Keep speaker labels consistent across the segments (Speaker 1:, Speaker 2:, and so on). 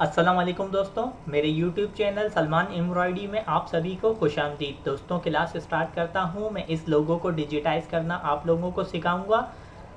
Speaker 1: अस्सलाम वालेकुम दोस्तों, मेरे YouTube चैनल सलमान एम्ब्रॉयडरी में आप सभी को खुशामदीद। दोस्तों, क्लास स्टार्ट करता हूं। मैं इस लोगो को डिजिटाइज़ करना आप लोगों को सिखाऊंगा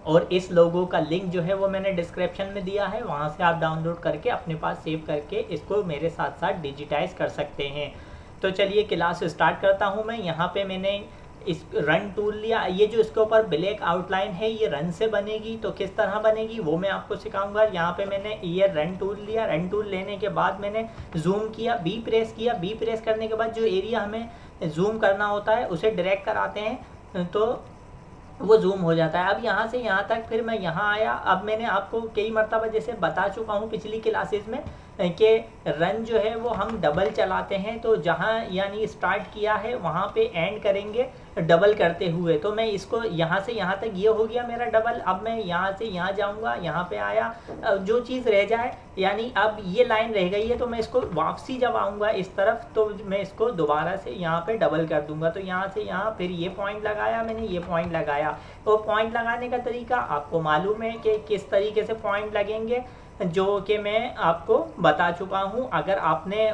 Speaker 1: और इस लोगो का लिंक जो है वो मैंने डिस्क्रिप्शन में दिया है, वहां से आप डाउनलोड करके अपने पास सेव करके इसको मेरे साथ साथ डिजिटाइज़ कर सकते हैं। तो चलिए क्लास स्टार्ट करता हूं। मैं यहाँ पे मैंने इस रन टूल लिया। ये जो इसके ऊपर ब्लैक आउटलाइन है ये रन से बनेगी, तो किस तरह बनेगी वो मैं आपको सिखाऊंगा। यहाँ पे मैंने ये रन टूल लिया। रन टूल लेने के बाद मैंने जूम किया, बी प्रेस किया। बी प्रेस करने के बाद जो एरिया हमें जूम करना होता है उसे ड्रैग कराते हैं तो वो जूम हो जाता है। अब यहाँ से यहाँ तक फिर मैं यहाँ आया। अब मैंने आपको कई मरतबा जैसे बता चुका हूँ पिछली क्लासेस में कि रन जो है वो हम डबल चलाते हैं, तो जहाँ यानी स्टार्ट किया है वहाँ पे एंड करेंगे डबल करते हुए। तो मैं इसको यहाँ से यहाँ तक ये हो गया मेरा डबल। अब मैं यहाँ से यहाँ जाऊँगा, यहाँ पे आया। जो चीज़ रह जाए यानी अब ये लाइन रह गई है तो मैं इसको वापसी जब आऊँगा इस तरफ तो मैं इसको दोबारा से यहाँ पे डबल कर दूंगा। तो यहाँ से यहाँ फिर ये पॉइंट लगाया मैंने, ये पॉइंट लगाया। तो पॉइंट लगाने का तरीका आपको मालूम है कि किस तरीके से पॉइंट लगेंगे, जो कि मैं आपको बता चुका हूँ। अगर आपने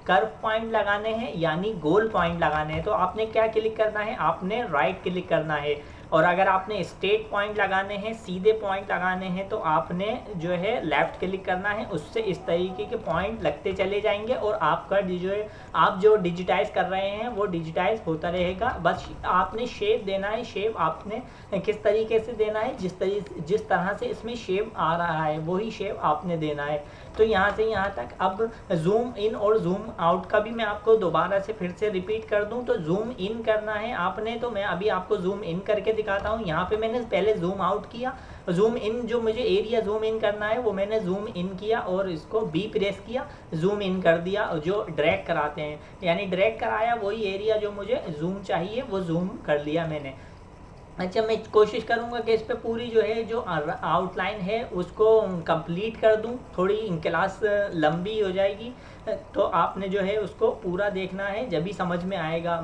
Speaker 1: कर्व पॉइंट लगाने हैं यानी गोल पॉइंट लगाने हैं तो आपने क्या क्लिक करना है, आपने राइट क्लिक करना है। और अगर आपने स्ट्रेट पॉइंट लगाने हैं, सीधे पॉइंट लगाने हैं, तो आपने जो है लेफ्ट क्लिक करना है। उससे इस तरीके के पॉइंट लगते चले जाएंगे और आपका जो है आप जो डिजिटाइज कर रहे हैं वो डिजिटाइज होता रहेगा। बस आपने शेप देना है। शेप आपने किस तरीके से देना है, जिस तरह से इसमें शेप आ रहा है वही शेप आपने देना है। तो यहाँ से यहाँ तक। अब जूम इन और जूम आउट का भी मैं आपको दोबारा से फिर से रिपीट कर दूं। तो जूम इन करना है आपने, तो मैं अभी आपको जूम इन करके दिखाता हूँ। यहाँ पे मैंने पहले जूम आउट किया, जूम इन जो मुझे एरिया जूम इन करना है वो मैंने जूम इन किया और इसको बी प्रेस किया, जूम इन कर दिया। जो ड्रैग कराते हैं यानी ड्रैग कराया, वही एरिया जो मुझे जूम चाहिए वो जूम कर लिया मैंने। अच्छा, मैं कोशिश करूंगा कि इस पे पूरी जो है जो आउटलाइन है उसको कंप्लीट कर दूं। थोड़ी क्लास लंबी हो जाएगी तो आपने जो है उसको पूरा देखना है, जब भी समझ में आएगा।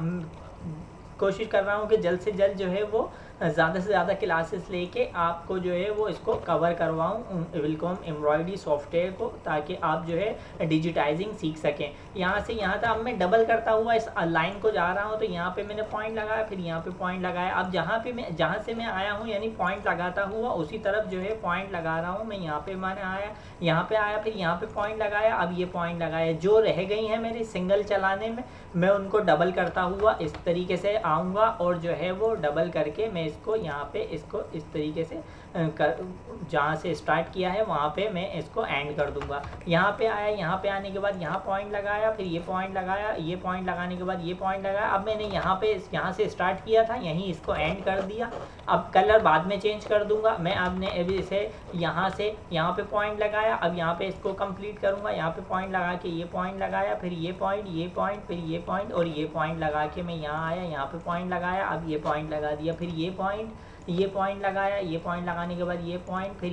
Speaker 1: कोशिश कर रहा हूँ कि जल्द से जल्द जो है वो ज़्यादा से ज़्यादा क्लासेस लेके आपको जो है वो इसको कवर करवाऊँ विलकॉम एम्ब्रॉयडरी सॉफ्टवेयर को, ताकि आप जो है डिजिटाइजिंग सीख सकें। यहाँ से यहाँ तक अब मैं डबल करता हुआ इस लाइन को जा रहा हूँ। तो यहाँ पे मैंने पॉइंट लगाया, फिर यहाँ पे पॉइंट लगाया। अब जहाँ से मैं आया हूँ यानी पॉइंट लगाता हुआ उसी तरफ जो है पॉइंट लगा रहा हूँ मैं। यहाँ पे मैंने आया, यहाँ पे आया, फिर यहाँ पे पॉइंट लगाया। अब ये पॉइंट लगाया। जो रह गई हैं मेरी सिंगल चलाने में, मैं उनको डबल करता हुआ इस तरीके से आऊँगा और जो है वो डबल करके मैं इसको यहाँ पे इसको इस तरीके से जहाँ से स्टार्ट किया है वहाँ पे मैं इसको एंड कर दूंगा। यहाँ पे आया, यहाँ पे आने के बाद यहाँ पॉइंट लगाया, फिर ये पॉइंट लगाया, ये पॉइंट लगाने के बाद ये पॉइंट लगाया। अब मैंने यहाँ से स्टार्ट किया था, यहीं इसको एंड कर दिया। अब कलर बाद में चेंज कर दूंगा मैं। आपने अभी इसे यहाँ से यहाँ पे पॉइंट लगाया, अब यहाँ पे इसको कंप्लीट करूँगा। यहाँ पे पॉइंट लगा के ये पॉइंट लगाया, फिर ये पॉइंट, ये पॉइंट, फिर ये पॉइंट और ये पॉइंट लगा के मैं यहाँ आया, यहाँ पे पॉइंट लगाया। अब ये पॉइंट लगा दिया, फिर ये पॉइंट लगाया, ये पॉइंट लगाने के बाद ये पॉइंट, फिर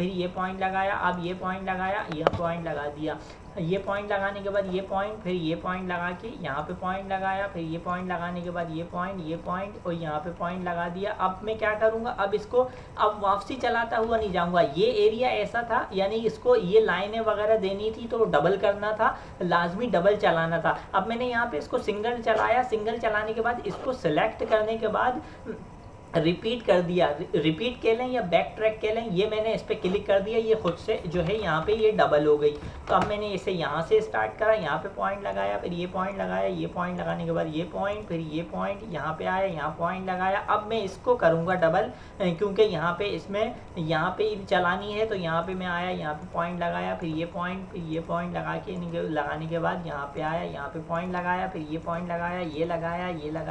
Speaker 1: ये पॉइंट लगाया। अब ये पॉइंट लगाया, ये पॉइंट लगा दिया। ये पॉइंट लगाने के बाद ये पॉइंट, फिर ये पॉइंट लगा के यहाँ पे पॉइंट लगाया, फिर ये पॉइंट लगाने के बाद ये पॉइंट और यहाँ पे पॉइंट लगा दिया। अब मैं क्या करूँगा, अब इसको अब वापसी चलाता हुआ नहीं जाऊँगा। ये एरिया ऐसा था यानी इसको ये लाइनें वगैरह देनी थी तो डबल करना था, लाजमी डबल चलाना था। अब मैंने यहाँ पे इसको सिंगल चलाया। सिंगल चलाने के बाद इसको सेलेक्ट करने के बाद रिपीट कर दिया। रिपीट कह लें या बैक ट्रैक कह लें, ये मैंने इस पर क्लिक कर दिया, ये खुद से जो है यहाँ पे ये डबल हो गई। तो अब मैंने इसे यहाँ से स्टार्ट करा, यहाँ पे पॉइंट लगाया, फिर ये पॉइंट लगाया, ये पॉइंट लगाने के बाद ये पॉइंट, फिर ये पॉइंट, यहाँ पे आया, यहाँ पॉइंट लगाया। अब मैं इसको करूँगा डबल, क्योंकि यहाँ पे इसमें यहाँ पे चलानी है। तो यहाँ पे मैं आया, यहाँ पे पॉइंट लगाया, फिर ये पॉइंट लगा के लगाने के बाद यहाँ पे आया, यहाँ पे पॉइंट लगाया, फिर ये पॉइंट लगाया, ये लगाया,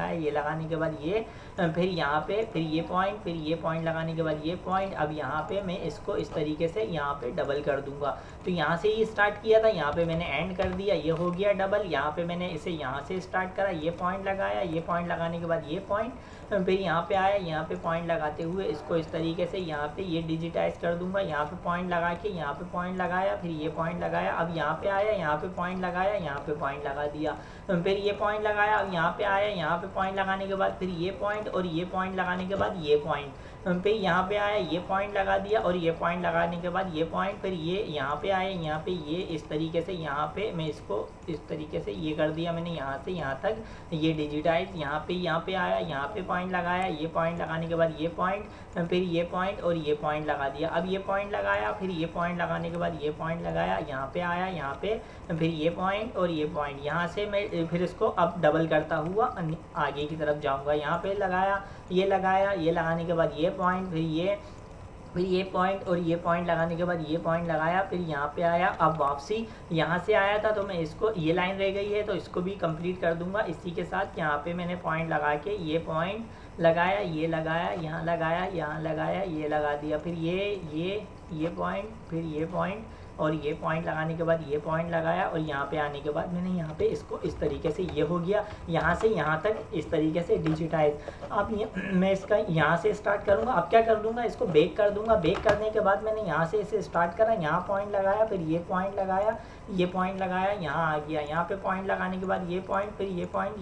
Speaker 1: ये लगाने के बाद ये, फिर यहाँ पे फिर ये पॉइंट लगाने के बाद ये पॉइंट। अब यहाँ पे मैं इसको इस तरीके से यहाँ पे डबल कर दूंगा। तो यहाँ से ही स्टार्ट किया था, यहाँ पे मैंने एंड कर दिया, ये हो गया डबल। यहाँ पे मैंने इसे यहाँ से स्टार्ट करा, ये पॉइंट लगाया, ये पॉइंट लगाने के बाद ये पॉइंट, फिर यहाँ पे आया, यहाँ पे पॉइंट लगाते हुए इसको इस तरीके से यहाँ पे ये डिजिटाइज कर दूंगा। यहाँ पे पॉइंट लगा के यहाँ पे पॉइंट लगाया, फिर ये पॉइंट लगाया। अब यहाँ पे आया, यहाँ पे पॉइंट लगाया, यहाँ पे पॉइंट लगा दिया, फिर ये पॉइंट लगाया। अब यहाँ पे आया, यहाँ पे पॉइंट लगाने के बाद फिर ये पॉइंट और ये पॉइंट लगाने के बाद ये पॉइंट। फिर यहाँ पे आया ये पॉइंट लगा दिया, और ये पॉइंट लगाने के बाद ये पॉइंट, फिर ये यहाँ पे आए, यहाँ पे ये इस तरीके से, यहाँ पे मैं इसको इस तरीके से ये कर दिया मैंने, यहाँ से यहाँ तक ये डिजिटाइज। यहाँ पे आया, यहाँ पे पॉइंट लगाया, ये पॉइंट लगाने के बाद ये पॉइंट, फिर ये पॉइंट और ये पॉइंट लगा दिया। अब ये पॉइंट लगाया, फिर ये पॉइंट लगाने के बाद ये पॉइंट लगाया, यहाँ पे आया, यहाँ पे फिर ये पॉइंट और ये पॉइंट, यहाँ से मैं फिर इसको अब डबल करता हुआ आगे की तरफ जाऊँगा। यहाँ पे लगाया, ये लगाने के बाद ये पॉइंट, फिर ये पॉइंट और ये पॉइंट लगाने के बाद ये पॉइंट लगाया, फिर यहाँ पे आया। अब वापसी यहाँ से आया था तो मैं इसको, ये लाइन रह गई है तो इसको भी कंप्लीट कर दूंगा इसी के साथ। यहाँ पे मैंने पॉइंट लगा के ये पॉइंट लगाया, ये लगाया, यहाँ लगाया, यहाँ लगाया, ये लगा दिया, फिर ये पॉइंट, फिर ये पॉइंट और ये पॉइंट लगाने के बाद ये पॉइंट लगाया, और यहाँ पे आने के बाद मैंने यहाँ पे इसको इस तरीके से, ये हो गया यहाँ से यहाँ तक इस तरीके से डिजिटाइज। अब ये मैं इसका यहाँ से स्टार्ट करूँगा। अब क्या कर दूँगा, इसको बेक कर दूँगा। बेक करने के बाद मैंने यहाँ से इसे स्टार्ट करा, यहाँ पॉइंट लगाया, फिर ये पॉइंट लगाया, ये पॉइंट लगाया, यहाँ आ गया, यहाँ पे पॉइंट लगाने के बाद ये पॉइंट, फिर ये पॉइंट,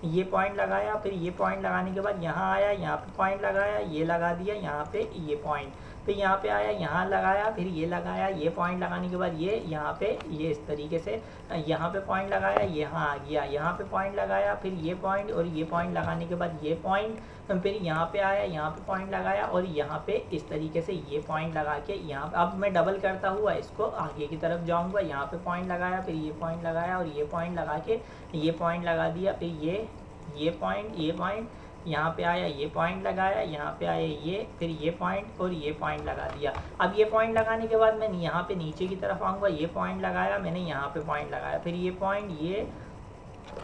Speaker 1: ये पॉइंट लगाया, फिर ये पॉइंट लगाने के बाद यहाँ आया, यहाँ पे पॉइंट लगाया, ये लगा दिया, यहाँ पे ये पॉइंट, फिर यहाँ पे आया, यहाँ लगाया, फिर ये लगाया, ये पॉइंट लगाने के बाद ये यहाँ पे ये इस तरीके से यहाँ पे पॉइंट लगाया, यहाँ आ गया, यहाँ पे पॉइंट लगाया, फिर ये पॉइंट और ये पॉइंट लगाने के बाद ये पॉइंट, फिर यहाँ पे आया, यहाँ पे पॉइंट लगाया, और यहाँ पे इस तरीके से ये पॉइंट लगा के यहाँ अब मैं डबल करता हुआ इसको आगे की तरफ जाऊँगा। यहाँ पे पॉइंट लगाया, फिर ये पॉइंट लगाया, और ये पॉइंट लगा के ये पॉइंट लगा दिया, फिर ये पॉइंट यहाँ पे आया, ये पॉइंट लगाया, यहाँ पे आया ये, फिर ये पॉइंट और ये पॉइंट लगा दिया। अब ये पॉइंट लगाने के बाद मैं यहाँ पे नीचे की तरफ आऊँगा, ये पॉइंट लगाया मैंने, यहाँ पे पॉइंट लगाया, फिर ये पॉइंट ये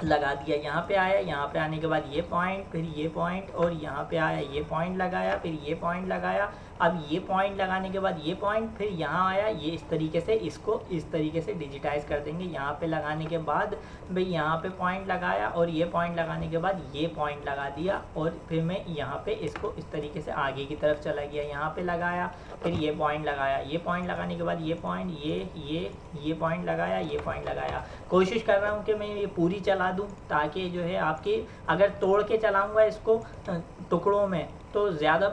Speaker 1: लगा दिया, यहाँ पे आया, यहाँ पे आने के बाद ये पॉइंट, फिर ये पॉइंट और यहाँ पे आया, ये पॉइंट लगाया, फिर ये पॉइंट लगाया। अब ये पॉइंट लगाने के बाद ये पॉइंट, फिर यहाँ आया, ये इस तरीके से इसको इस तरीके से डिजिटाइज कर देंगे। यहाँ पे लगाने के बाद भाई यहाँ पे पॉइंट लगाया, और ये पॉइंट लगाने के बाद ये पॉइंट लगा दिया, और फिर मैं यहाँ पे इसको इस तरीके से आगे की तरफ चला गया, यहाँ पे लगाया, फिर ये पॉइंट लगाया, ये पॉइंट लगाने के बाद ये पॉइंट, ये पॉइंट लगाया, ये पॉइंट लगाया। कोशिश कर रहा हूँ कि मैं ये पूरी चला दूँ, ताकि जो है आपकी, अगर तोड़ के चलाऊँगा इसको टुकड़ों में तो ज़्यादा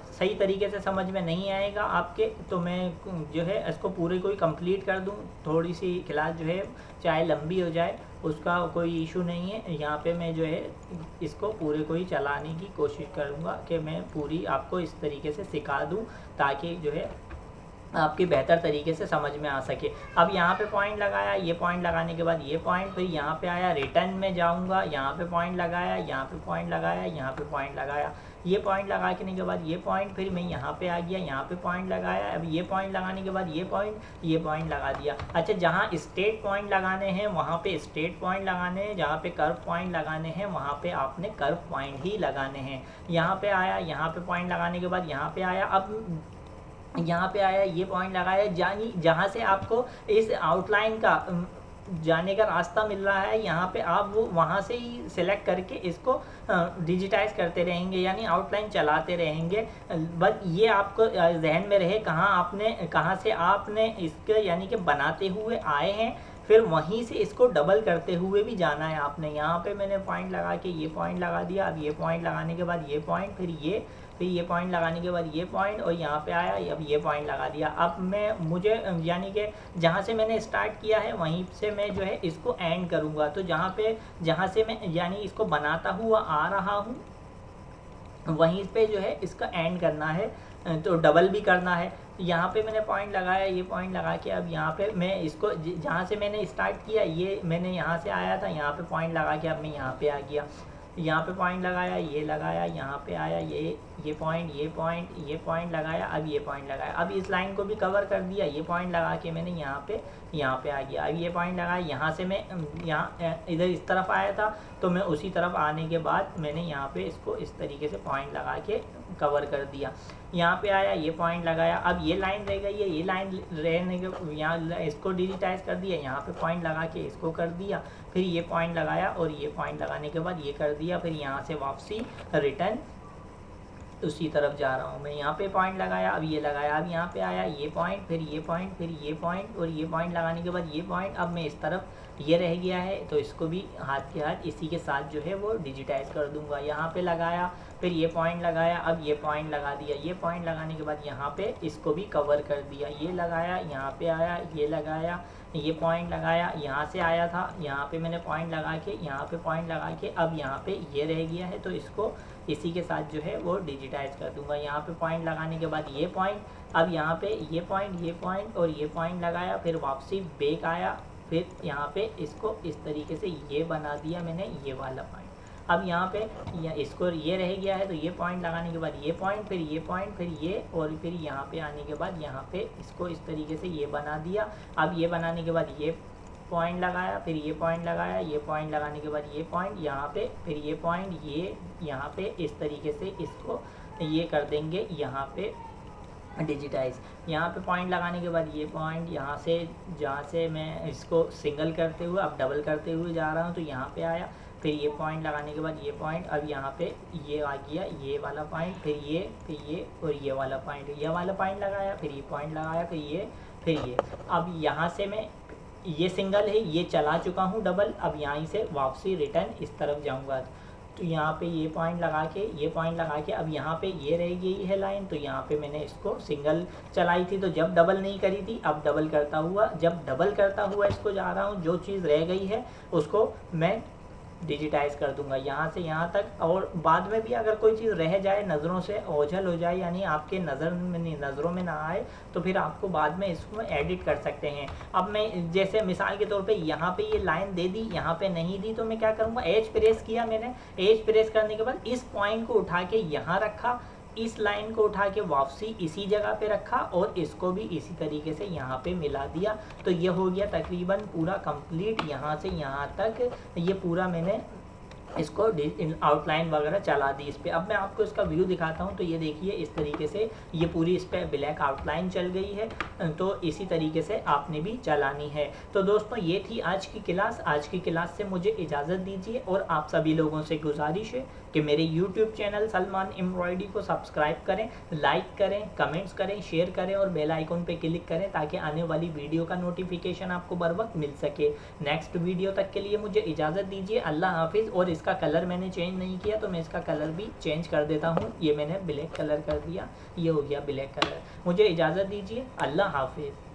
Speaker 1: सही तरीके से समझ में नहीं आएगा आपके, तो मैं जो है इसको पूरे को ही कंप्लीट कर दूं। थोड़ी सी क्लास जो है चाहे लंबी हो जाए उसका कोई इशू नहीं है। यहाँ पे मैं जो है इसको पूरे को ही चलाने की कोशिश करूँगा कि मैं पूरी आपको इस तरीके से सिखा दूँ, ताकि जो है आपकी बेहतर तरीके से समझ में आ सके। अब यहाँ पे पॉइंट लगाया, ये पॉइंट लगाने के बाद ये पॉइंट, फिर यहाँ पे आया, रिटर्न में जाऊँगा, यहाँ पे पॉइंट लगाया, यहाँ पे पॉइंट लगाया, यहाँ पे पॉइंट लगाया, ये पॉइंट लगाने के बाद ये पॉइंट, फिर मैं यहाँ पे आ गया, यहाँ पे पॉइंट लगाया। अब ये पॉइंट लगाने के बाद ये पॉइंट लगा दिया। अच्छा, जहाँ स्ट्रेट पॉइंट लगाने हैं वहाँ पे स्ट्रेट पॉइंट लगाने हैं, जहाँ पे कर्व पॉइंट लगाने हैं वहाँ पे आपने कर्व पॉइंट ही लगाने हैं। यहाँ पे आया, यहाँ पे पॉइंट लगाने के बाद यहाँ पे आया, अब यहाँ पे आया, ये पॉइंट लगाया, जहाँ से आपको इस आउटलाइन का जाने का रास्ता मिल रहा है, यहाँ पे आप वो वहाँ से ही सिलेक्ट करके इसको डिजिटाइज करते रहेंगे, यानी आउटलाइन चलाते रहेंगे। बस ये आपको जहन में रहे कहाँ से आपने इसके यानी कि बनाते हुए आए हैं, फिर वहीं से इसको डबल करते हुए भी जाना है आपने। यहाँ पे मैंने पॉइंट लगा के ये पॉइंट लगा दिया। अब ये पॉइंट लगाने के बाद ये पॉइंट, फिर ये पॉइंट लगाने के बाद ये पॉइंट, और यहाँ पे आया, अब ये पॉइंट लगा दिया। अब मुझे यानी कि जहाँ से मैंने स्टार्ट किया है वहीं से मैं जो है इसको एंड करूँगा। तो जहाँ से मैं यानी इसको बनाता हुआ आ रहा हूँ वहीं पे जो है इसका एंड करना है, तो डबल भी करना है। यहाँ पे मैंने पॉइंट लगाया, ये पॉइंट लगा के अब यहाँ पे मैं इसको जहाँ से मैंने स्टार्ट किया, ये मैंने यहाँ से आया था, यहाँ पे पॉइंट लगा के अब मैं यहाँ पे आ गया। यहाँ पे पॉइंट लगाया, ये लगाया, यहाँ पे आया, ये पॉइंट लगाया, अब ये पॉइंट लगाया। अब इस लाइन को भी कवर कर दिया, ये पॉइंट लगा के मैंने यहाँ पे आ गया। अब ये पॉइंट लगाया, यहाँ से मैं यहाँ इधर इस तरफ आया था, तो मैं उसी तरफ आने के बाद मैंने यहाँ पे इसको इस तरीके से पॉइंट लगा के कवर कर दिया। यहाँ पे आया, ये पॉइंट लगाया, अब ये लाइन रह गई है, ये लाइन रहने के यहाँ इसको डिजिटाइज कर दिया, यहाँ पे पॉइंट लगा के इसको कर दिया, फिर ये पॉइंट लगाया, और ये पॉइंट लगाने के बाद ये कर दिया, फिर यहाँ से वापसी रिटर्न उसी तरफ जा रहा हूँ मैं। यहाँ पे पॉइंट लगाया, अब ये लगाया, अब यहाँ पे आया, ये पॉइंट, फिर ये पॉइंट और ये पॉइंट लगाने के बाद ये पॉइंट। अब मैं इस तरफ ये रह गया है, तो इसको भी हाथ के हाथ इसी के साथ जो है वो डिजिटाइज कर दूंगा। यहाँ पे लगाया, फिर ये पॉइंट लगाया, अब ये पॉइंट लगा दिया, ये पॉइंट लगाने के बाद यहाँ पे इसको भी कवर कर दिया, ये लगाया, यहाँ पे आया, ये लगाया, ये पॉइंट लगाया, यहाँ से आया था, यहाँ पे मैंने पॉइंट लगा के, यहाँ पे पॉइंट लगा के, अब यहाँ पे ये रह गया है तो इसको इसी के साथ जो है वो डिजिटाइज कर दूंगा। यहाँ पे पॉइंट लगाने के बाद ये पॉइंट, अब यहाँ पे ये पॉइंट और ये पॉइंट लगाया, फिर वापसी बैक आया, फिर यहाँ पे इसको इस तरीके से ये बना दिया मैंने, ये वाला पॉइंट। अब यहाँ पे इसको ये रह गया है तो ये पॉइंट लगाने के बाद ये पॉइंट, फिर ये पॉइंट, फिर ये, और फिर यहाँ पे आने के बाद यहाँ पे इसको इस तरीके से ये बना दिया। अब ये बनाने के बाद ये पॉइंट लगाया, फिर ये पॉइंट लगाया, ये पॉइंट लगाने के बाद ये पॉइंट यहाँ पे, फिर ये पॉइंट, ये यहाँ पे इस तरीके से इसको ये कर देंगे यहाँ पे डिजिटाइज। यहाँ पे पॉइंट लगाने के बाद ये पॉइंट यहाँ से, जहाँ से मैं इसको सिंगल करते हुए अब डबल करते हुए जा रहा हूँ तो यहाँ पे आया, फिर ये पॉइंट लगाने के बाद ये पॉइंट, अब यहाँ पे ये आ गया ये वाला पॉइंट, फिर ये और ये वाला पॉइंट लगाया, फिर ये पॉइंट लगाया, फिर ये। अब यहाँ से मैं ये सिंगल है, ये चला चुका हूँ डबल, अब यहाँ से वापसी रिटर्न इस तरफ जाऊँगा तो यहाँ पे ये पॉइंट लगा के, अब यहाँ पे ये रह गई है लाइन, तो यहाँ पे मैंने इसको सिंगल चलाई थी तो जब डबल नहीं करी थी, अब डबल करता हुआ, जब डबल करता हुआ इसको जा रहा हूँ, जो चीज़ रह गई है उसको मैं डिजिटाइज कर दूंगा यहाँ से यहाँ तक। और बाद में भी अगर कोई चीज़ रह जाए, नज़रों से ओझल हो जाए, यानी आपके नज़रों में ना आए, तो फिर आपको बाद में इसको एडिट कर सकते हैं। अब मैं जैसे मिसाल के तौर पे यहाँ पे ये लाइन दे दी, यहाँ पे नहीं दी, तो मैं क्या करूँगा, एज प्रेस किया मैंने, एज प्रेस करने के बाद इस पॉइंट को उठा के यहाँ रखा, इस लाइन को उठा के वापसी इसी जगह पे रखा और इसको भी इसी तरीके से यहाँ पे मिला दिया, तो ये हो गया तकरीबन पूरा कंप्लीट। यहाँ से यहाँ तक ये पूरा मैंने इसको आउटलाइन वगैरह चला दी इस पर। अब मैं आपको इसका व्यू दिखाता हूँ, तो ये देखिए इस तरीके से ये पूरी इस पर ब्लैक आउटलाइन चल गई है, तो इसी तरीके से आपने भी चलानी है। तो दोस्तों ये थी आज की क्लास। आज की क्लास से मुझे इजाज़त दीजिए और आप सभी लोगों से गुजारिश है कि मेरे YouTube चैनल सलमान एम्ब्रॉयडरी को सब्सक्राइब करें, लाइक करें, कमेंट्स करें, शेयर करें और बेल आइकन पे क्लिक करें ताकि आने वाली वीडियो का नोटिफिकेशन आपको बर वक्त मिल सके। नेक्स्ट वीडियो तक के लिए मुझे इजाज़त दीजिए। अल्लाह हाफिज़। और इसका कलर मैंने चेंज नहीं किया तो मैं इसका कलर भी चेंज कर देता हूँ। ये मैंने ब्लैक कलर कर दिया, ये हो गया ब्लैक कलर। मुझे इजाज़त दीजिए। अल्लाह हाफिज़।